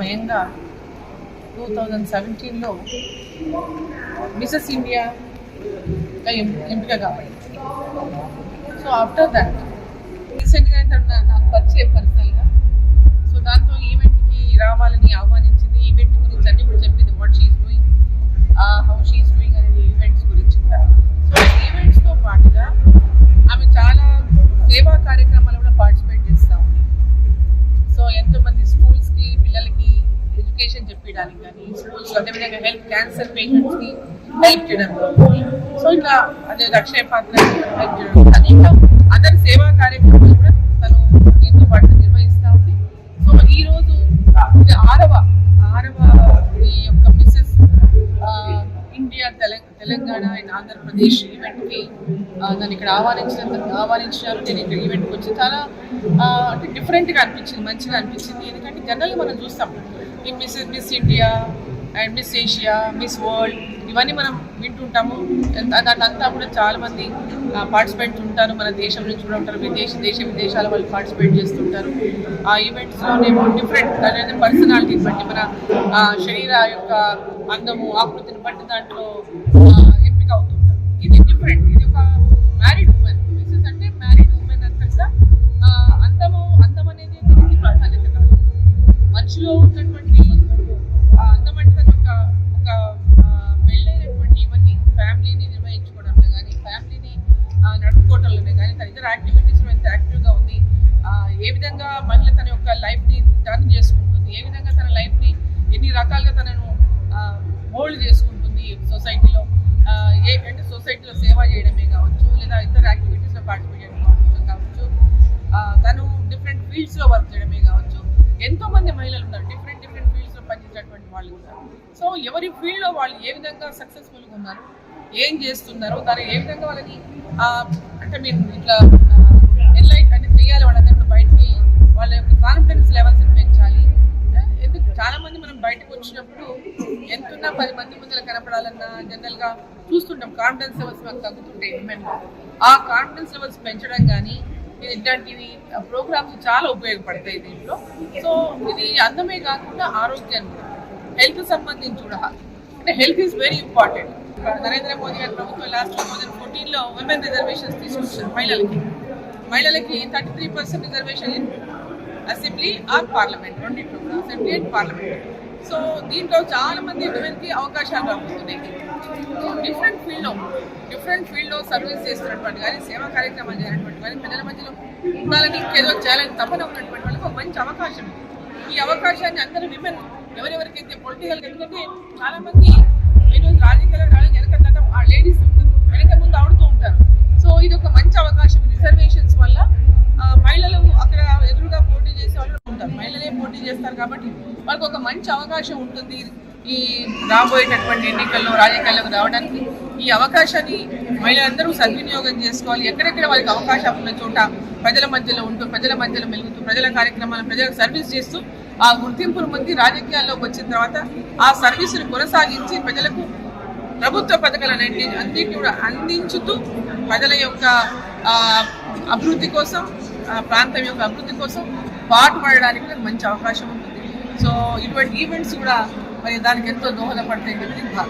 స్వయంగా 2017లో Mrs India ఎంపిక కాబట్టి. సో ఆఫ్టర్ దాట్ రీసెంట్గా నాకు పరిచయం పర్సనల్గా. సో దాంతో ఈవెంట్కి రావాలని ఆహ్వానించింది. ఈవెంట్ గురించి అన్ని కూడా చెప్పింది, what she's doing, how she's doing అనేది ఈవెంట్స్ గురించి కూడా. సో ఈవెంట్స్తో పాటుగా ఆమె చాలా సేవా కార్యక్రమాలు కూడా పార్టిసిపేట్ చేస్తూ ఉంది. సో ఎంతోమంది స్కూల్స్కి పిల్లలకి ఎడ్యుకేషన్ చెప్పడానికి కానీ, స్కూల్స్ అదేవిధంగా హెల్త్ క్యాన్సర్ పేషెంట్స్కి హెల్ప్ చేయడం, సో ఇట్లా అదే అక్షయ పాత్ర హెల్ప్ చేయడం, అనేక అదర్ సేవా కార్యక్రమాలు కూడా తను దీంతో పాటు నిర్వహిస్తూ ఉంది. సో ఈరోజు ఆరవ ఈ యొక్క Mrs India Telangana and Andhra Pradesh ఈవెంట్కి నన్ను ఇక్కడ ఆహ్వానించారు. నేను ఇక్కడ ఈవెంట్కి వచ్చి చాలా అంటే డిఫరెంట్గా అనిపించింది, మంచిగా అనిపించింది. ఎందుకంటే జనరల్గా మనం చూస్తాం ఈ miss India and miss Asia, miss world ఇవన్నీ మనం వింటుంటాము. దాంట్లో కూడా చాలామంది పార్టిసిపెంట్స్ ఉంటారు, మన దేశం నుంచి కూడా ఉంటారు, విదేశాల వాళ్ళు పార్టిసిపేట్ చేస్తుంటారు. ఆ ఈవెంట్స్లోనేమో డిఫరెంట్ అనేది పర్సనాలిటీని బట్టి, మన శరీర యొక్క అందము ఆకృతిని బట్టి దాంట్లో ఎంపిక అవుతుంటారు. ఇది డిఫరెంట్, ఇది ఒక మ్యారీడ్ ఉమెన్. మిసెస్ అంటే మ్యారీడ్ ఉమెన్ అంతా అందం అనేది దీనికి ప్రాధాన్యత కాదు. మనిషిలో ఉన్నటువంటి అందం అంటే ఒక పెళ్ళైనటువంటి ఇవన్నీ ఫ్యామిలీని నిర్వహించుకోవడంలో కానీ, ఫ్యామిలీని నడుపుకోవడంలోనే కానీ, తన ఇతర యాక్టివిటీస్లో ఎంత యాక్టివ్గా ఉంది, ఏ విధంగా మహిళ తన యొక్క లైఫ్ని టర్న్ చేసుకుంటుంది, ఏ విధంగా తన లైఫ్ని ఎన్ని రకాలుగా తనను మోల్డ్ చేసుకుంటుంది సొసైటీలో, అంటే సొసైటీలో సేవ చేయడమే కావచ్చు, లేదా ఇతర యాక్టివిటీస్లో పార్టిసిపేట్ చేయడం కావచ్చు, తను డిఫరెంట్ ఫీల్డ్స్లో వర్క్ చేయడమే కావచ్చు. ఎంతోమంది మహిళలు ఉన్నారు డిఫరెంట్ ఫీల్డ్స్లో పనిచేసేటువంటి వాళ్ళు ఉన్నారు. సో ఎవరి ఫీల్డ్లో వాళ్ళు ఏ విధంగా సక్సెస్ఫుల్గా ఉన్నారు, ఏం చేస్తున్నారు, దాన్ని ఏ విధంగా వాళ్ళని అంటే మీరు ఇట్లా ఎన్లైట్ అంటే చేయాలి, వాళ్ళందరూ బయటికి వాళ్ళ యొక్క కాన్ఫిడెన్స్ లెవెల్స్ పెంచాలి. ఎందుకు చాలామంది మనం బయటకు వచ్చినప్పుడు ఎంతున్నా 10 మంది ముందర కనపడాలన్నా జనరల్గా చూస్తుంటాం, కాన్ఫిడెన్స్ లెవెల్స్ మనకు తగ్గుతుంటాయి ఉమెన్లో. ఆ కాన్ఫిడెన్స్ లెవెల్స్ పెంచడం కానీ ఇట్లాంటివి ప్రోగ్రామ్స్ చాలా ఉపయోగపడతాయి దీంట్లో. సో ఇది అందమే కాకుండా ఆరోగ్యాన్ని కూడా, హెల్త్ సంబంధించి కూడా, అంటే health is very important. Narendra Modi గారి ప్రభుత్వం లాస్ట్ 2014లో ఉమెన్ రిజర్వేషన్స్ తీసుకొచ్చారు. మహిళలకి 33% reservation in assembly or parliament, రెండింటిలో కూడా అసెంబ్లీ అండ్ పార్లమెంట్. సో దీంట్లో చాలా మంది ఉమెన్కి అవకాశాలు రాబోతున్నాయి. సో డిఫరెంట్ ఫీల్డ్లో సర్వీస్ చేస్తున్నటువంటి కానీ, సేవా కార్యక్రమాలు చేయాలన్నటువంటి కానీ, ప్రజల మధ్యలో ఉండాలని ఇంకేదో చేయాలని తపన ఉన్నటువంటి వాళ్ళకి ఒక మంచి అవకాశం. ఈ అవకాశాన్ని అందరూ విమెన్ ఎవరెవరికైతే పొలిటికల్, ఎందుకంటే చాలా మంది ఈరోజు రాజకీయాలు వెనక ఆ లేడీస్ వెనక ముందు ఆడుతూ ఉంటారు. సో ఇది ఒక మంచి అవకాశం. రిజర్వేషన్స్ వల్ల మహిళలు అక్కడ ఎదురుగా పోటీ చేసే వాళ్ళు ఉంటారు, మహిళలే పోటీ చేస్తారు కాబట్టి వాళ్ళకి ఒక మంచి అవకాశం ఉంటుంది ఈ రాబోయేటటువంటి ఎన్నికల్లో రాజకీయాల్లోకి రావడానికి. ఈ అవకాశాన్ని మహిళలందరూ సద్వినియోగం చేసుకోవాలి. ఎక్కడెక్కడ వాళ్ళకి అవకాశం ఉన్న చోట ప్రజల మధ్యలో ఉంటూ, ప్రజల మధ్యలో మెలుగుతూ, ప్రజల కార్యక్రమాలను ప్రజలకు సర్వీస్ చేస్తూ, ఆ గుర్తింపును పొంది రాజకీయాల్లోకి వచ్చిన తర్వాత ఆ సర్వీసును కొనసాగించి ప్రజలకు ప్రభుత్వ పథకాలన్నింటినీ అన్నింటినీ కూడా అందించుతూ ప్రజల యొక్క అభివృద్ధి కోసం, ప్రాంతం యొక్క అభివృద్ధి కోసం పాటుపడడానికి మంచి అవకాశం ఉంటుంది. సో ఇటువంటి ఈవెంట్స్ కూడా మరి దానికి ఎంతో దోహదపడతాయి.